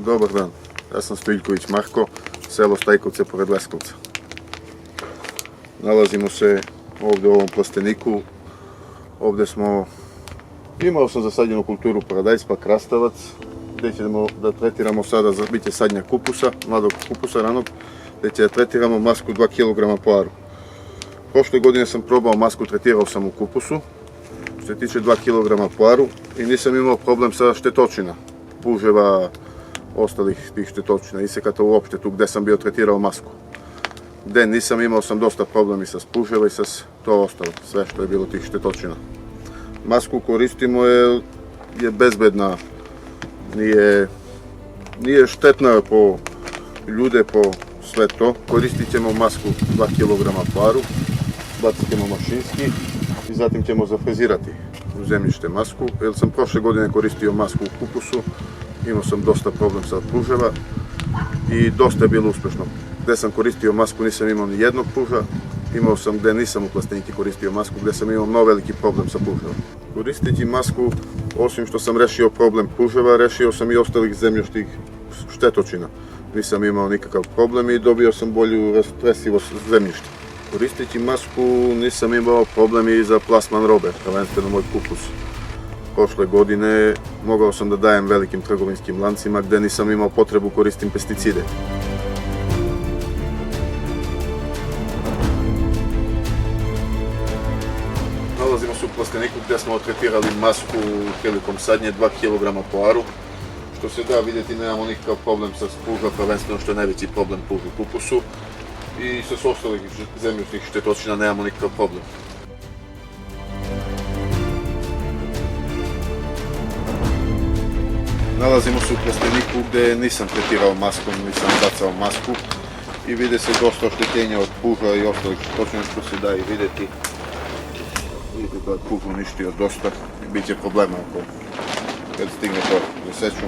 Dobar dan, ja sam Stojiljković Marko, selo Stajkovce pored Leskovca. Nalazimo se ovdje u ovom plasteniku. Ovdje imao sam zasađenu kulturu paradajz pa krastavac, gdje ćemo da tretiramo sada za biće sadnja kupusa, mladog kupusa ranog, gdje će da tretiramo masku 2 kg po aru. Prošle godine sam probao masku, tretirao sam u kupusu, što se tiče 2 kg po aru i nisam imao problem sa štetočina, puževa, ostalih tih štetočina, isekata uopšte tu gdje sam bio tretirao masku. Gdje nisam imao sam dosta problemi sa spuževa i sa to ostalo, sve što je bilo tih štetočina. Masku koristimo je bezbedna, nije štetna po ljude, po sve to. Koristit ćemo masku 2 kg po aru, bacit ćemo mašinski i zatim ćemo zafrezirati u zemljište masku, jer sam prošle godine koristio masku u kupusu, imao sam dosta problem sa puževa i dosta je bilo uspješno. Gdje sam koristio masku nisam imao ni jednog puža, imao sam gdje nisam u plasteniki koristio masku, gdje sam imao mnogo veliki problem sa puževom. Koristeći masku, osim što sam rešio problem puževa, rešio sam i ostalih zemljoštih štetočina. Nisam imao nikakav problem i dobio sam bolju rastresivost zemljišta. Koristeći masku nisam imao problem i za plasman robe, prvenstveno moj kupus. Prošle godine mogao sam da dajem velikim trgovinskim lancima gdje nisam imao potrebu koristim pesticide. Nalazimo se u plasteniku gdje smo tretirali masku prilikom sadnje 2 kg po aru. Što se da vidjeti, nemamo nikakav problem sa puža, prvenstveno što je najveći problem pužu u kupusu. I sa ostalih zemljoštih štetočina nemamo nikakav problem. Nalazimo se u plasteniku gdje nisam tretirao maskom, nisam bacao masku i vide se dosta oštećenja od puža i ostalih štetočina što se da i vidjeti. Vidite da je puž uništio dosta i bit će problema kad stigne to do seču.